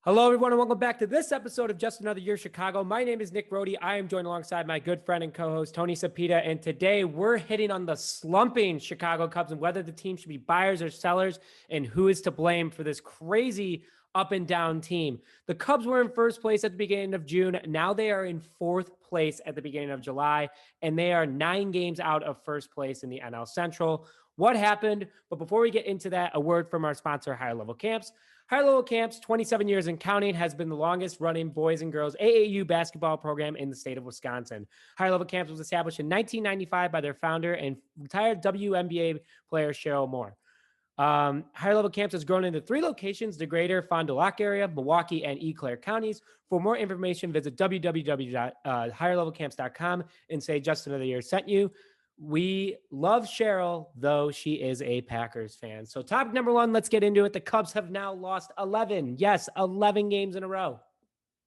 Hello, everyone, and welcome back to this episode of Just Another Year Chicago. My name is Nick Rohde. I am joined alongside my good friend and co-host, Tony Sapita, and today we're hitting on the slumping Chicago Cubs and whether the team should be buyers or sellers and who is to blame for this crazy up and down team. The Cubs were in first place at the beginning of June. Now they are in fourth place at the beginning of July, and they are 9 games out of first place in the NL Central. What happened? But before we get into that, a word from our sponsor, Higher Level Camps. Higher Level Camps, 27 years and counting, has been the longest running boys and girls AAU basketball program in the state of Wisconsin. Higher Level Camps was established in 1995 by their founder and retired WNBA player Cheryl Moore. Higher Level Camps has grown into 3 locations: the greater Fond du Lac area, Milwaukee, and Eau Claire counties. For more information, visit www.higherlevelcamps.com and say Just Another Year sent you. We love Cheryl, though she is a Packers fan. So topic number 1, let's get into it. The Cubs have now lost 11. Yes, 11 games in a row.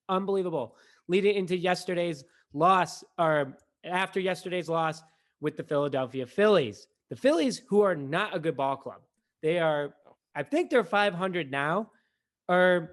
Unbelievable. Leading into yesterday's loss, or after yesterday's loss with the Philadelphia Phillies. The Phillies, who are not a good ball club. They are, I think they're 500 now, or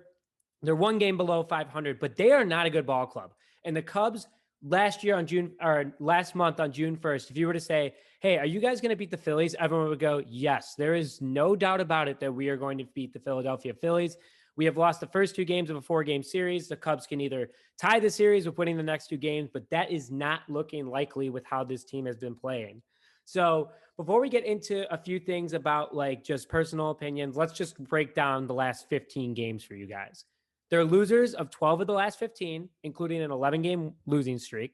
they're 1 game below 500, but they are not a good ball club. And the Cubs last month on June 1st, if you were to say, hey, are you guys going to beat the Phillies? Everyone would go, yes. There is no doubt about it that we are going to beat the Philadelphia Phillies. We have lost the first 2 games of a 4-game series. The Cubs can either tie the series with winning the next 2 games, but that is not looking likely with how this team has been playing. So before we get into a few things about like just personal opinions, let's just break down the last 15 games for you guys. They're losers of 12 of the last 15, including an 11-game losing streak.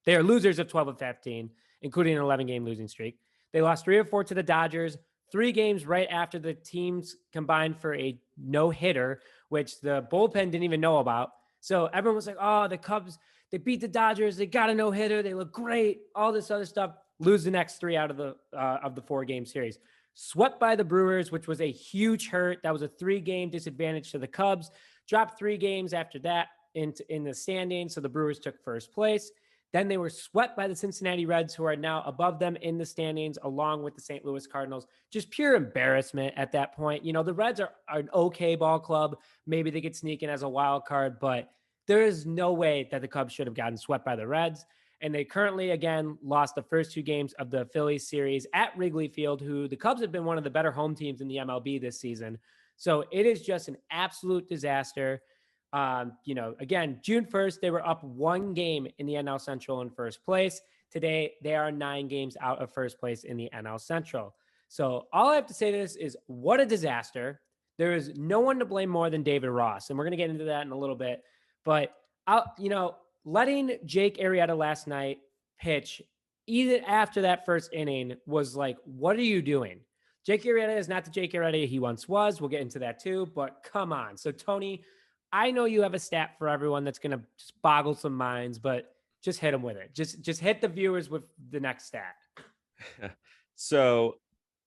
They are losers of 12 of 15, including an 11-game losing streak. They lost 3 of 4 to the Dodgers, 3 games right after the teams combined for a no-hitter, which the bullpen didn't even know about. So everyone was like, oh, the Cubs, they beat the Dodgers. They got a no-hitter. They look great. All this other stuff. Lose the next 3 out of the 4-game series. Swept by the Brewers, which was a huge hurt. That was a 3-game disadvantage to the Cubs. Dropped 3 games after that in the standings, so the Brewers took first place. Then they were swept by the Cincinnati Reds, who are now above them in the standings, along with the St. Louis Cardinals. Just pure embarrassment at that point. You know, the Reds are an okay ball club. Maybe they could sneak in as a wild card, but there is no way that the Cubs should have gotten swept by the Reds. And they currently, again, lost the first 2 games of the Phillies series at Wrigley Field, who the Cubs have been one of the better home teams in the MLB this season. So it is just an absolute disaster. Again, June 1st, they were up 1 game in the NL Central in first place. Today, they are 9 games out of first place in the NL Central. So all I have to say to this is what a disaster. There is no one to blame more than David Ross. And we're going to get into that in a little bit. But, letting Jake Arrieta last night pitch, even after that first inning, was like, what are you doing? Jake Arrieta is not the Jake Arrieta he once was. We'll get into that too, but come on. So, Tony, I know you have a stat for everyone that's going to just boggle some minds, but just hit them with it. Just hit the viewers with the next stat. So,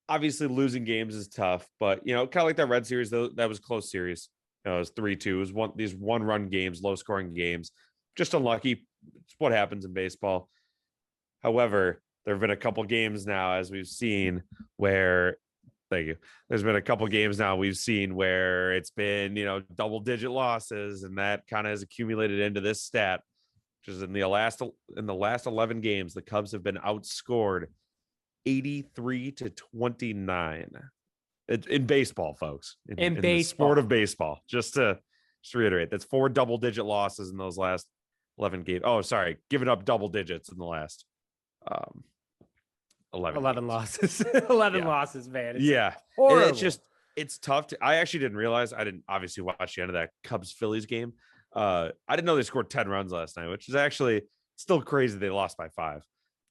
obviously, losing games is tough, but, kind of like that Red series, though, that was a close series. It was 3-2. It was these one-run games, low-scoring games. Just unlucky. It's what happens in baseball. However, there have been a couple games now, as we've seen, where thank you. There's been a couple games now we've seen where it's been, double-digit losses, and that kind of has accumulated into this stat, which is in the last 11 games, the Cubs have been outscored 83-29 in baseball, folks. In baseball. The sport of baseball. Just to reiterate, that's 4 double-digit losses in those last 11 games. Oh, sorry, giving up double digits in the last 11 losses. 11 losses, man. It's horrible. It's tough to. I actually didn't realize. I didn't obviously watch the end of that Cubs Phillies game. I didn't know they scored 10 runs last night, which is actually still crazy. They lost by 5.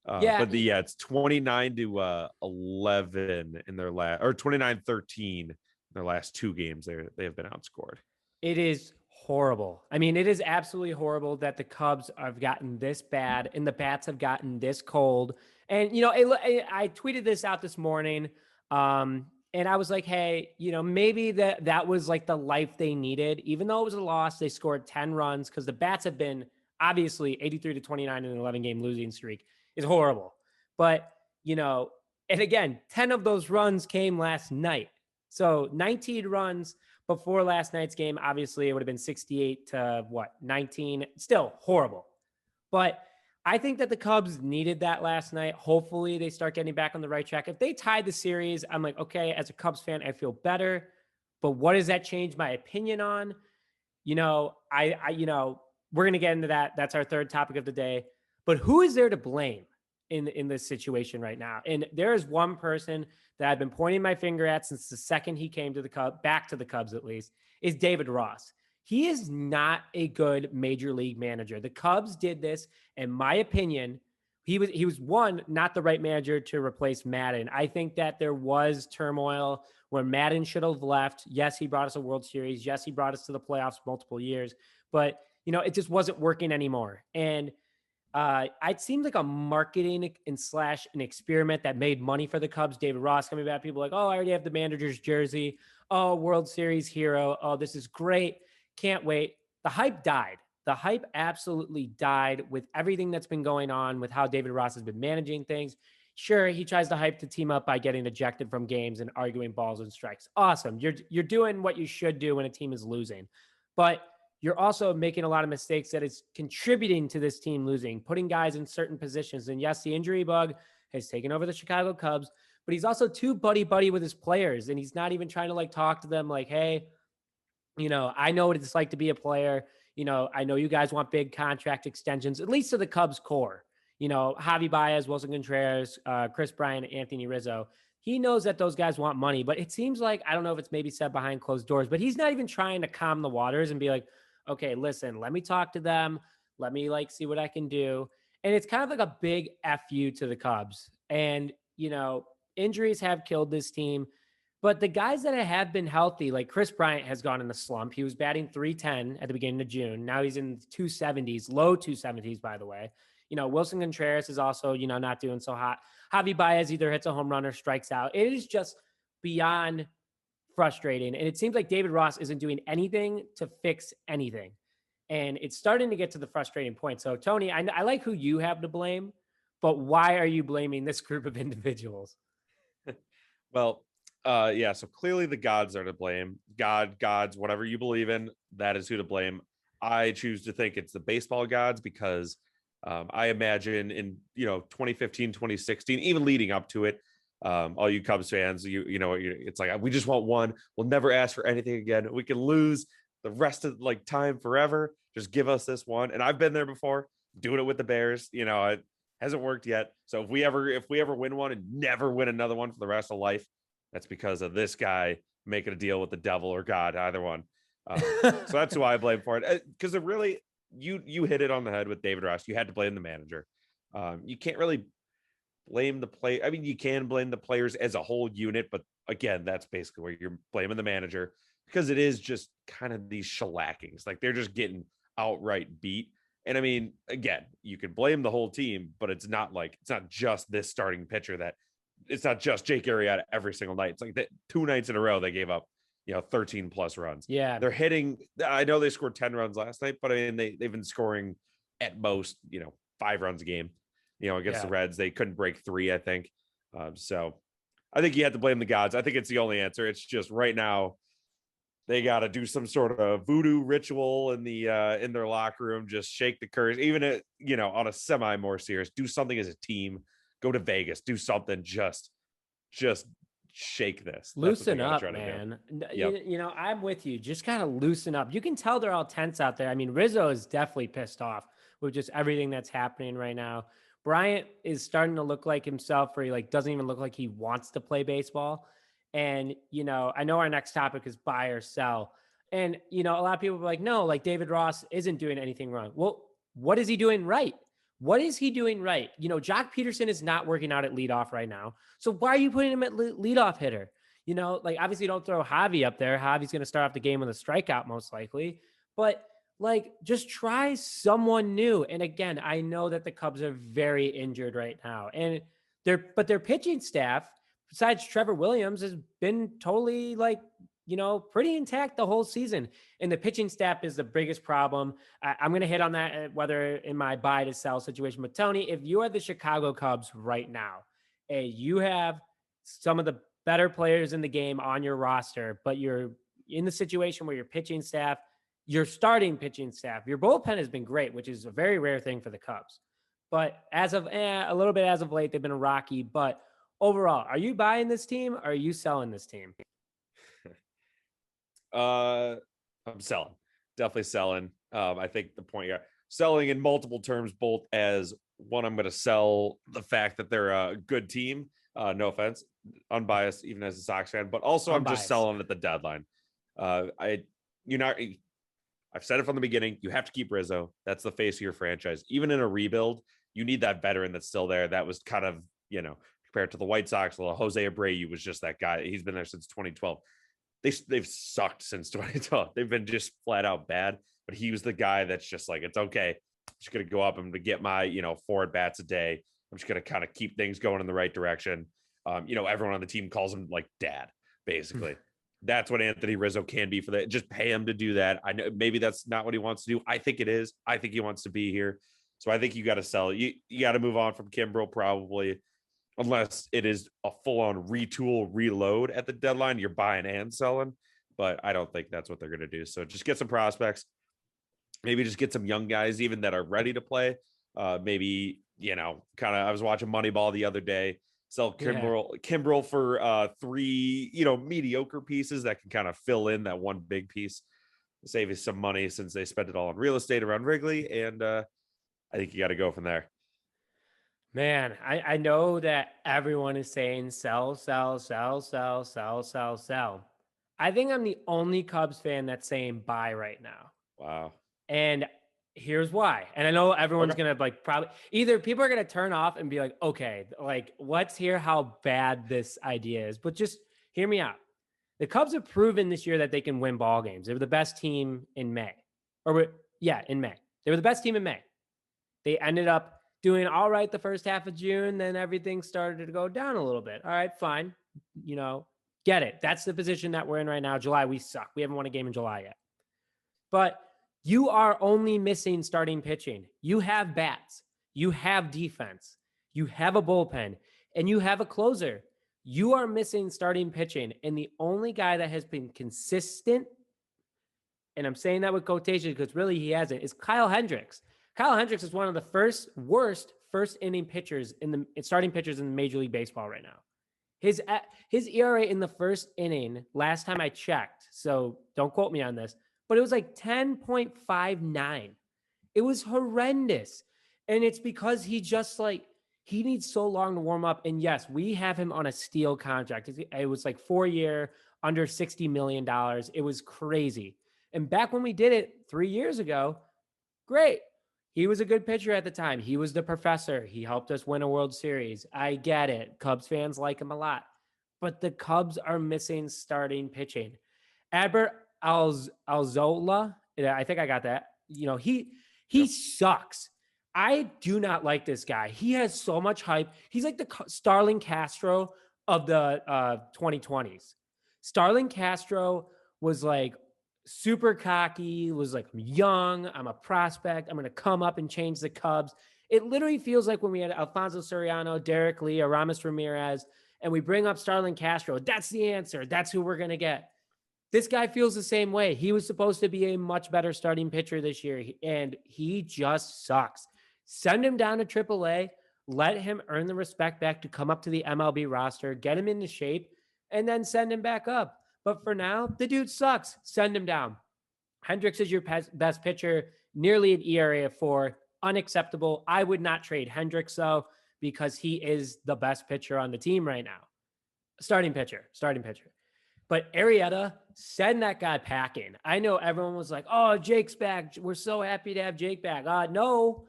But it's 29-11 in their last, or 29-13 in their last 2 games. They have been outscored. It is horrible. I mean, it is absolutely horrible that the Cubs have gotten this bad and the bats have gotten this cold. And, I tweeted this out this morning. And I was like, hey, maybe that was like the life they needed. Even though it was a loss, they scored 10 runs because the bats have been obviously 83-29 in an 11-game losing streak is horrible. But, and again, 10 of those runs came last night. So 19 runs before last night's game. Obviously, it would have been 68 to 19. Still horrible. But I think that the Cubs needed that last night. Hopefully, they start getting back on the right track. If they tied the series, I'm like, okay, as a Cubs fan, I feel better. But what does that change my opinion on? We're going to get into that. That's our third topic of the day. But who is there to blame in this situation right now? And there is one person that I've been pointing my finger at since the second he came to the Cubs, back to the Cubs at least, is David Ross. He is not a good major league manager. The Cubs did this, in my opinion. He was one, not the right manager to replace Maddon. I think that there was turmoil where Maddon should have left. Yes, he brought us a World Series. Yes, he brought us to the playoffs multiple years, but it just wasn't working anymore. And it seemed like a marketing and / an experiment that made money for the Cubs. David Ross coming back, people like, oh, I already have the manager's jersey. Oh, World Series hero. Oh, this is great. Can't wait. The hype died. The hype absolutely died with everything that's been going on with how David Ross has been managing things. Sure, he tries to hype the team up by getting ejected from games and arguing balls and strikes. Awesome. You're doing what you should do when a team is losing. But you're also making a lot of mistakes that is contributing to this team losing, putting guys in certain positions. And yes, the injury bug has taken over the Chicago Cubs, but he's also too buddy with his players. And he's not even trying to talk to them like, hey, I know what it's like to be a player. I know you guys want big contract extensions, at least to the Cubs core. Javi Baez, Wilson Contreras, Chris Bryant, Anthony Rizzo. He knows that those guys want money, but it seems like, I don't know if it's maybe said behind closed doors, but he's not even trying to calm the waters and be like, okay, listen, let me talk to them. Let me see what I can do. And it's kind of like a big FU to the Cubs. And, injuries have killed this team. But the guys that have been healthy, like Chris Bryant has gone in the slump. He was batting .310 at the beginning of June. Now he's in 270s, low 270s, by the way. Wilson Contreras is also, not doing so hot. Javi Baez either hits a home run or strikes out. It is just beyond frustrating. And it seems like David Ross isn't doing anything to fix anything. And it's starting to get to the frustrating point. So, Tony, I like who you have to blame, but why are you blaming this group of individuals? Well, yeah, so clearly the gods are to blame. Gods, whatever you believe in, that is who to blame. I choose to think it's the baseball gods because I imagine in 2015, 2016, even leading up to it, all you Cubs fans, it's like, we just want one. We'll never ask for anything again. We can lose the rest of time forever. Just give us this one. And I've been there before, doing it with the Bears. It hasn't worked yet. So if we ever win one and never win another one for the rest of life, that's because of this guy making a deal with the devil or God, either one. So that's who I blame for it. Because it really, you hit it on the head with David Ross. You had to blame the manager. You can't really blame the play. I mean, you can blame the players as a whole unit, but again, that's basically where you're blaming the manager because it is just kind of these shellackings. They're just getting outright beat. And I mean, again, you can blame the whole team, but it's not just this starting pitcher it's not just Jake Arrieta every single night. It's that 2 nights in a row they gave up 13 plus runs. Yeah, they're hitting. I know they scored 10 runs last night, but I mean they've been scoring at most 5 runs a game. Against the Reds, they couldn't break 3, I think. So I think you have to blame the gods. I think it's the only answer. It's just right now they got to do some sort of voodoo ritual in their locker room. Just shake the curse, even on a semi more serious. Do something as a team. Go to Vegas. Do something. Just shake this. Loosen up, man. Yep. I'm with you. Just kind of loosen up. You can tell they're all tense out there. I mean, Rizzo is definitely pissed off with just everything that's happening right now. Bryant is starting to look like himself, where he doesn't even look like he wants to play baseball. And I know our next topic is buy or sell. And a lot of people are like, no, David Ross isn't doing anything wrong. Well, what is he doing right? What is he doing right? Jock Peterson is not working out at leadoff right now. So why are you putting him at leadoff hitter? Obviously don't throw Javi up there. Javi's going to start off the game with a strikeout most likely. But just try someone new. And again, I know that the Cubs are very injured right now. And their pitching staff, besides Trevor Williams, has been totally pretty intact the whole season. And the pitching staff is the biggest problem. I'm going to hit on that, whether in my buy to sell situation. But Tony, if you are the Chicago Cubs right now, and you have some of the better players in the game on your roster, but you're in the situation where your pitching staff, your starting pitching staff, your bullpen has been great, which is a very rare thing for the Cubs. But as of a little bit as of late, they've been rocky. But overall, are you buying this team or are you selling this team? I'm selling. Definitely selling. I think the point here, selling in multiple terms, both as one, I'm going to sell the fact that they're a good team. No offense, unbiased, even as a Sox fan, but also I'm just Unbiased. selling at the deadline. I've said it from the beginning. You have to keep Rizzo. That's the face of your franchise. Even in a rebuild, you need that veteran that's still there. That was kind of, compared to the White Sox, well, Jose Abreu was just that guy. He's been there since 2012. They've sucked since 2012. They've been just flat out bad. But he was the guy that's just like, it's okay. I'm just gonna go up. I'm gonna get my 4 at bats a day. I'm just gonna kind of keep things going in the right direction. Everyone on the team calls him like dad, basically. That's what Anthony Rizzo can be for that. Just pay him to do that. I know maybe that's not what he wants to do. I think it is. I think he wants to be here. So I think you got to sell. You got to move on from Kimbrel probably, unless it is a full-on retool reload at the deadline. You're buying and selling, but I don't think that's what they're going to do. So just get some prospects. Maybe just get some young guys even that are ready to play. Maybe, I was watching Moneyball the other day. Sell Kimbrel for 3, mediocre pieces that can kind of fill in that one big piece, save you some money since they spent it all on real estate around Wrigley. And I think you got to go from there. Man, I know that everyone is saying sell, sell, sell, sell, sell, sell, sell. I think I'm the only Cubs fan that's saying buy right now. Wow. And here's why. And I know everyone's going to probably either people are going to turn off and be like, okay, let's hear how bad this idea is. But just hear me out. The Cubs have proven this year that they can win ball games. They were the best team in May. In May. They were the best team in May. They ended up doing all right the first half of June. Then everything started to go down a little bit. All right, fine. Get it. That's the position that we're in right now. July, we suck. We haven't won a game in July yet. But you are only missing starting pitching. You have bats. You have defense. You have a bullpen. And you have a closer. You are missing starting pitching. And the only guy that has been consistent, and I'm saying that with quotation because really he hasn't, is Kyle Hendricks. Kyle Hendricks is one of the worst first inning pitchers starting pitchers in the Major League Baseball right now. His ERA in the first inning, last time I checked, so don't quote me on this, but it was like 10.59. It was horrendous. And it's because he needs so long to warm up. And yes, we have him on a steal contract. It was like 4-year, under $60 million. It was crazy. And back when we did it 3 years ago, great. He was a good pitcher at the time. He was the professor. He helped us win a World Series. I get it. Cubs fans like him a lot. But the Cubs are missing starting pitching. Adbert Alzola, I think I got that. He sucks. I do not like this guy. He has so much hype. He's like the Starlin Castro of the 2020s. Starlin Castro was like super cocky, was like, I'm young, I'm a prospect, I'm going to come up and change the Cubs. It literally feels like when we had Alfonso Soriano, Derek Lee, Aramis Ramirez, and we bring up Starlin Castro. That's the answer. That's who we're going to get. This guy feels the same way. He was supposed to be a much better starting pitcher this year, and he just sucks. Send him down to AAA. Let him earn the respect back to come up to the MLB roster, get him into shape, and then send him back up. But for now, the dude sucks. Send him down. Hendricks is your best pitcher, nearly an ERA of 4. Unacceptable. I would not trade Hendricks, though, because he is the best pitcher on the team right now. Starting pitcher. But Arrieta, send that guy packing. I know everyone was like, oh, Jake's back. We're so happy to have Jake back. No.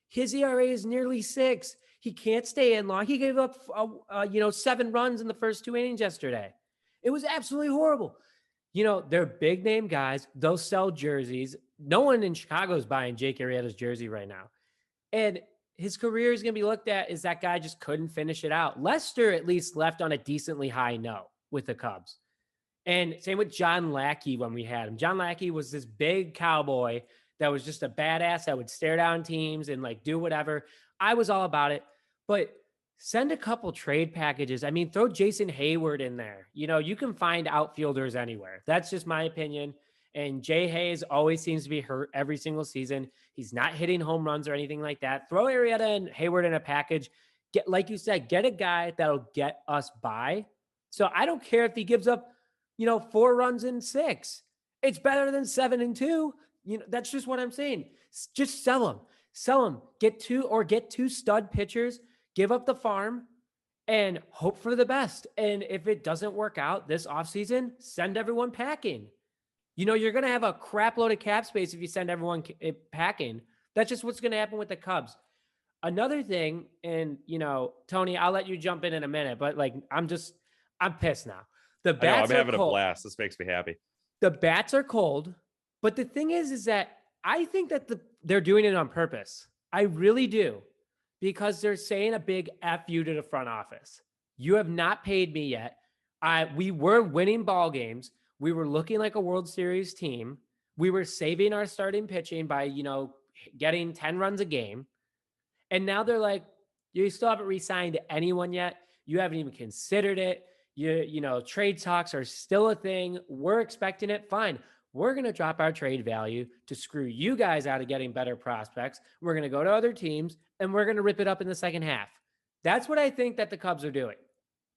His ERA is nearly 6. He can't stay in long. He gave up, 7 runs in the first 2 innings yesterday. It was absolutely horrible. They're big name guys. They'll sell jerseys. No one in Chicago is buying Jake Arrieta's jersey right now. And his career is going to be looked at as that guy just couldn't finish it out. Lester at least left on a decently high note with the Cubs. And same with John Lackey when we had him. John Lackey was this big cowboy that was just a badass that would stare down teams and do whatever. I was all about it. But send a couple trade packages. I mean, throw Jason Hayward in there. You can find outfielders anywhere. That's just my opinion. And Jay Hayes always seems to be hurt every single season. He's not hitting home runs or anything like that. Throw Arrieta and Hayward in a package. Get, like you said, get a guy that'll get us by. So I don't care if he gives up, 4 runs in 6. It's better than 7 and 2. That's just what I'm saying. Just sell him. Sell him. Get two stud pitchers. Give up the farm and hope for the best. And if it doesn't work out this offseason, send everyone packing. You're going to have a crap load of cap space if you send everyone packing. That's just what's going to happen with the Cubs. Another thing, and, Tony, I'll let you jump in a minute, but I'm pissed now. The bats I'm having are cold. a blast. This makes me happy. The bats are cold, but the thing is that I think that they're doing it on purpose. I really do, because they're saying a big F you to the front office. You have not paid me yet. We were winning ball games. We were looking like a World Series team. We were saving our starting pitching by, getting 10 runs a game. And now they're like, you still haven't re-signed anyone yet. You haven't even considered it. Trade talks are still a thing. We're expecting it. Fine. We're going to drop our trade value to screw you guys out of getting better prospects. We're going to go to other teams and we're going to rip it up in the second half. That's what I think that the Cubs are doing.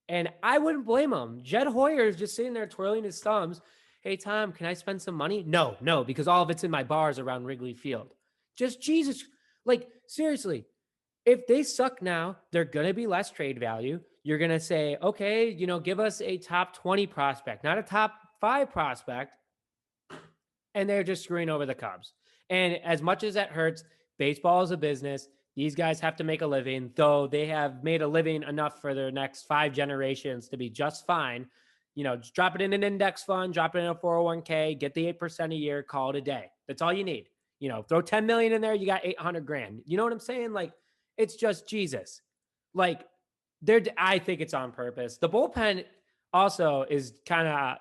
And I wouldn't blame them. Jed Hoyer is just sitting there twirling his thumbs. Hey, Tom, can I spend some money? No, because all of it's in my bars around Wrigley Field. Just Jesus. Seriously, if they suck now, they're going to be less trade value. You're going to say, okay, give us a top 20 prospect, not a top 5 prospect. And they're just screwing over the Cubs. And as much as that hurts, baseball is a business. These guys have to make a living, though they have made a living enough for their next 5 generations to be just fine. Just drop it in an index fund, drop it in a 401k, get the 8% a year, call it a day. That's all you need. Throw 10 million in there, you got 800 grand. You know what I'm saying? It's just Jesus. I think it's on purpose. The bullpen also is kind of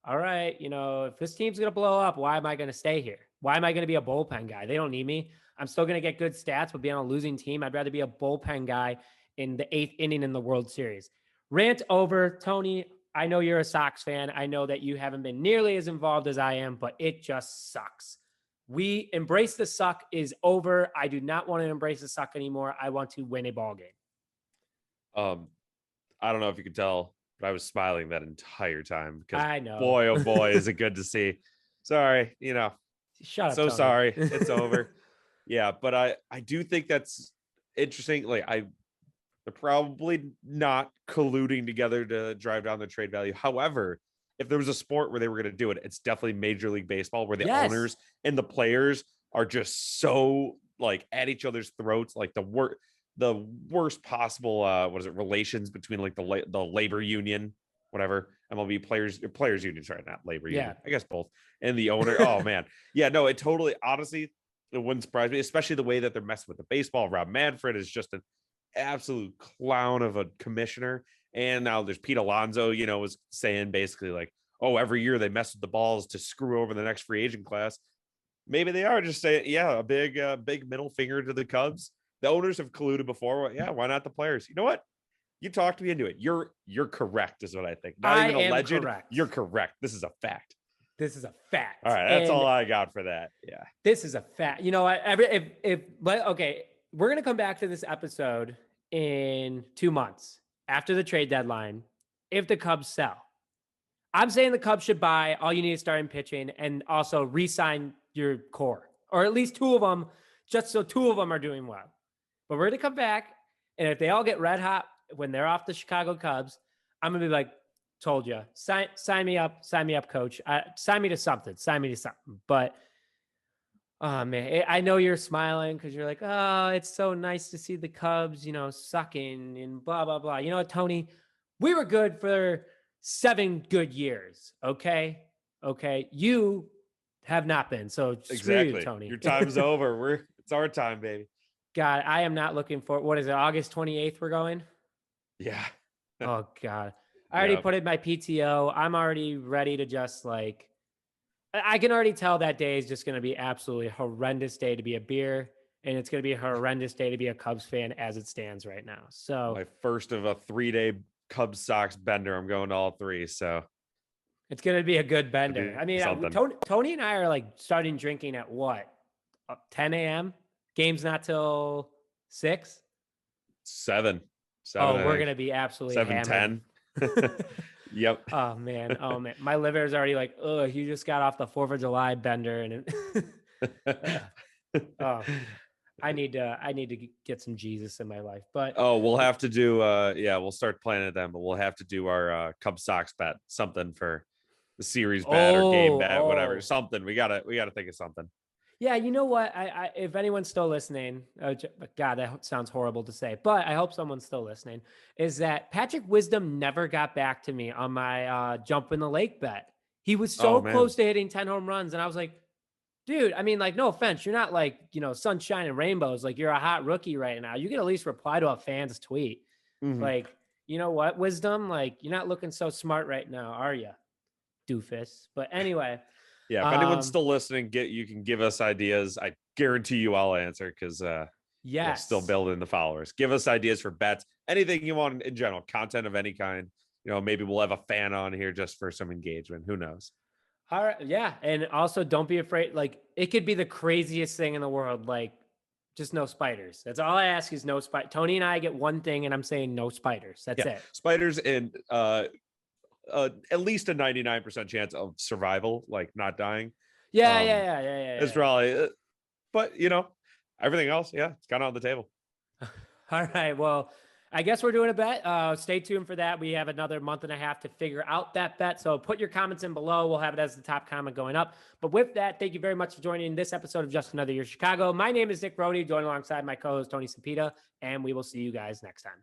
all right, if this team's going to blow up, why am I going to stay here? Why am I going to be a bullpen guy? They don't need me. I'm still going to get good stats, but being on a losing team, I'd rather be a bullpen guy in the 8th inning in the World Series. Rant over. Tony, I know you're a Sox fan. I know that you haven't been nearly as involved as I am, but it just sucks. We embrace the suck is over. I do not want to embrace the suck anymore. I want to win a ball game. I don't know if you could tell, but I was smiling that entire time because I know. Boy, oh boy, is it good to see. Sorry, Shut up. So Tony. sorry. It's over. Yeah, but I do think that's interesting. They're probably not colluding together to drive down the trade value. However, if there was a sport where they were going to do it, it's definitely Major League Baseball, where the owners and the players are just so at each other's throats, the worst possible relations between the labor union, whatever, MLB players union, sorry, not labor union, I guess both, and the owner. Oh man, yeah, no, it totally, honestly, it wouldn't surprise me, especially the way that they're messing with the baseball. Rob Manfred is just an absolute clown of a commissioner, and now there's Pete Alonso, was saying basically every year they mess with the balls to screw over the next free agent class. Maybe they are just saying, a big middle finger to the Cubs. The owners have colluded before. Yeah, why not the players? You know what? You talked me into it. You're correct, is what I think. Not even alleged. Correct. You're correct. This is a fact. This is a fact. All right, that's all I got for that. Yeah. This is a fact. Okay, we're gonna come back to this episode in 2 months after the trade deadline. If the Cubs sell, I'm saying the Cubs should buy. All you need is starting pitching, and also re-sign your core, or at least 2 of them, just so 2 of them are doing well. But we're gonna come back, and if they all get red hot when they're off the Chicago Cubs, I'm gonna be like, told you, sign me up, coach. Sign me to something. But oh man, I know you're smiling because you're like, oh, it's so nice to see the Cubs, sucking and blah blah blah. You know what, Tony? We were good for 7 good years. Okay. You have not been. So screw you, Tony. Your time's over. It's our time, baby. God, I am not looking for, what is it, August 28th we're going? Yeah. Oh, God. I already put in my PTO. I'm already ready to just I can already tell that day is just going to be absolutely horrendous day to be a beer and it's going to be a horrendous day to be a Cubs fan as it stands right now. So My first of a 3-day Cubs Sox bender. I'm going to all three. So it's going to be a good it'd bender. be I mean, something. Tony and I are like starting drinking at what? 10 a.m. Game's not till 6. 7. Oh, I we're think. going to be absolutely 7:10. hammered. Yep. Oh man. Oh man. My liver is already like, oh, you just got off the 4th of July bender. And oh, I need to get some Jesus in my life. But Oh, we'll have to do we'll start planning it then, but we'll have to do our Cubs Sox bet, something for the series bet or game bet, whatever. Something. We gotta think of something. yeah, you know what? I if anyone's still listening, God, that sounds horrible to say, but I hope someone's still listening. Is that Patrick Wisdom never got back to me on my jump in the lake bet? He was so Oh, man. close to hitting 10 home runs, and I was like, dude, I mean, like, no offense, you're not like sunshine and rainbows. Like, you're a hot rookie right now. You can at least reply to a fan's tweet. Mhm. Like, you know what, Wisdom? Like, you're not looking so smart right now, are you, doofus? But anyway. Yeah, if anyone's still listening, you can give us ideas. I guarantee you I'll answer because yes, still building the followers. Give us ideas for bets, anything you want in general, content of any kind. Maybe we'll have a fan on here just for some engagement. Who knows? All right, yeah, and also don't be afraid. Like, it could be the craziest thing in the world. Like, just no spiders. That's all I ask is no spider. Tony and I get one thing, and I'm saying no spiders. That's it. Spiders and at least a 99% chance of survival, like not dying. Yeah. It's probably, but everything else, it's kind of on the table. All right. Well, I guess we're doing a bet. Stay tuned for that. We have another month and a half to figure out that bet. So put your comments in below. We'll have it as the top comment going up. But with that, thank you very much for joining this episode of Just Another Year Chicago. My name is Nick Brody, joined alongside my co-host Tony Sapita, and we will see you guys next time.